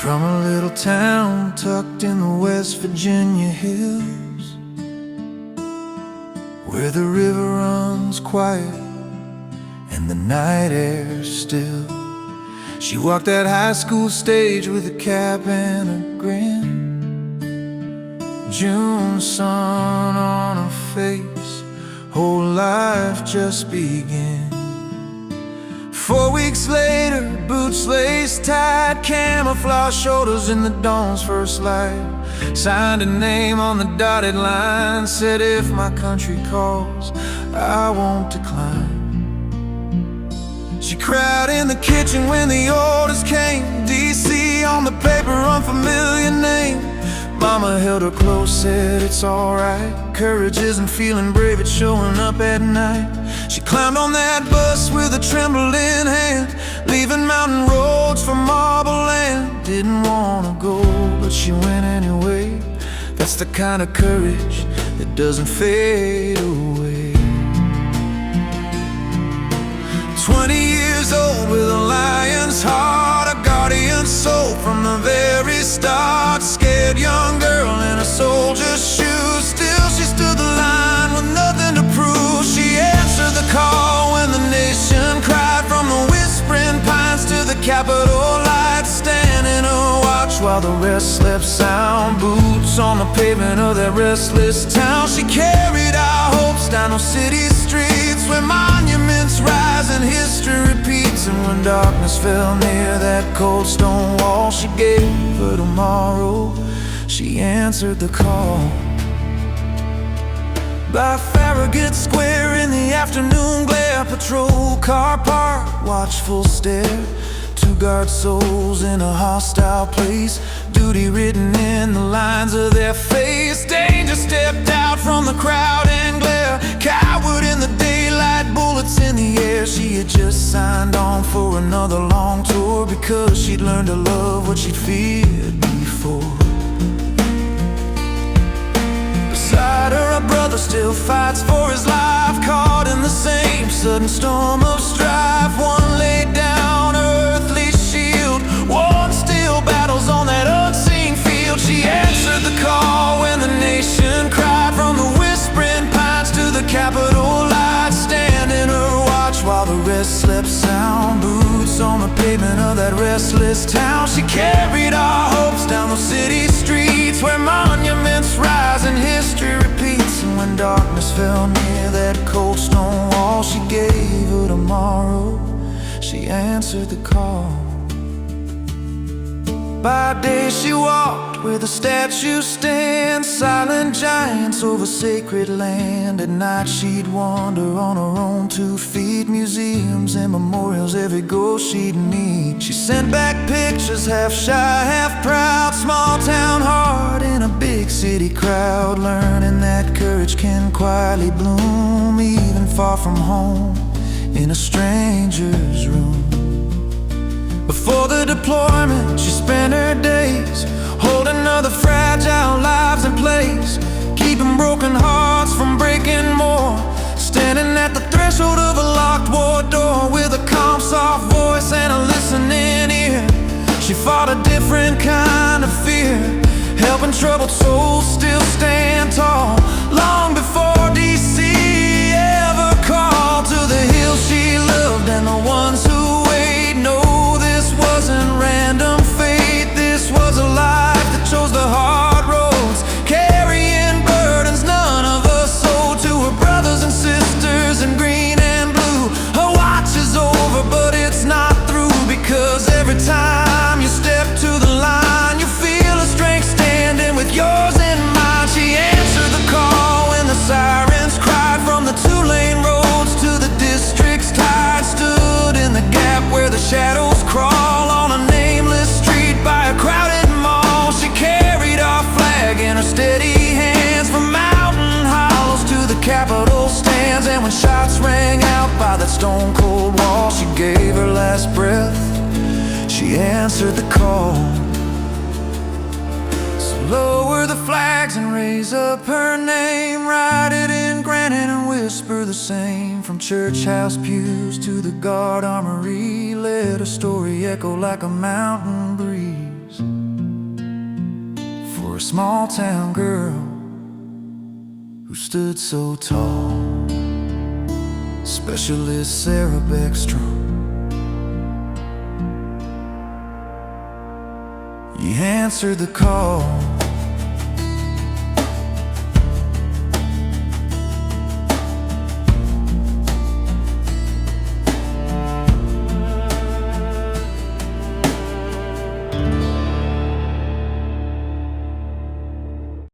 From a little town tucked in the West Virginia hills, where the river runs quiet and the night air's still, she walked that high school stage with a cap and a grin. June sun on her face, whole life just began. 4 weeks later, boots laced tight, camouflage shoulders in the dawn's first light. Signed a name on the dotted line, said if my country calls, I won't decline. She cried in the kitchen when the orders came, D.C. on the paper, unfamiliar name. Mama held her close, said it's alright. Courage isn't feeling brave, it's showing up at night. She climbed on that bus with a trembling hand, leaving mountain roads for marble land. Didn't wanna go, but she went anyway. That's the kind of courage that doesn't fade away. 20 years old with a lion's heart, a guardian soul from the very start. Scared young girl in a soldier's shoes, still she stood the line with nothing to prove. She answered the call when the nation cried, from the whispering pines to the Capitol lights. Standing her watch while the rest slept sound, boots on the pavement of that restless town. She carried our hopes down those city streets, where monuments rise and history repeats. And when darkness fell near that cold stone wall, she gave her tomorrow, she answered the call. By Farragut Square in the afternoon glare, patrol car parked, watchful stare. Two guard souls in a hostile place, duty written in the lines of their face. Danger stepped out from the crowd and glare, coward in the daylight, bullets in the air. She had just signed on for another long tour, because she'd learned to love what she'd feared before. Beside her, a brother still fights for his life, caught in the same sudden storm of strife. One laid down her earthly shield, one still battles on that unseen field. She answered the call when the nation cried, from the whispering pines to the Capitol lights. Standing her watch while the rest slept sound, boots on the pavement of that restless town. She carried our hopes down those city streets, where monuments rise and history repeats. And when darkness fell near that cold stone wall, she gave her tomorrow, she answered the call. By day she walked where the statues stand, silent giants over sacred land. At night she'd wander on her own 2 feet, museums and memorials, every ghost she'd meet. She sent back pictures, half shy, half proud, small town heart in a big city crowd. Learning that courage can quietly bloom, even far from home, in a stranger's room. Before the deployment, she spent her days holding other fragile lives in place, keeping broken hearts from breaking more. Standing at the threshold of a locked war door, with a calm, soft voice and a listening ear. She fought a different kind of fear, helping troubled souls still stand tall. Long before D.C. ever called, to the hills she loved and the ones who wait. No, this wasn't random fate, this was a life that chose the hard roads, carrying burdens none of us owed. To her brothers and sisters in green and blue, her watch is over but it's not through, because every time you step to the line, you feel a strength standing with yours in mind. She answered the call when the sirens cried, from the 2-lane roads to the district's tide. Stood in the gap where the shadows crawl, on a nameless street by a crowded mall. She carried our flag in her steady hands, from mountain hollows to the Capitol stands. And when shots rang out by that stone cold wall, she gave her last breath, she answered the call. So lower the flags and raise up her name, write it in granite and whisper the same. From church house pews to the guard armory, let her story echo like a mountain breeze. a small town girl who stood so tall. Specialist Sarah Beckstrom, you answered the call.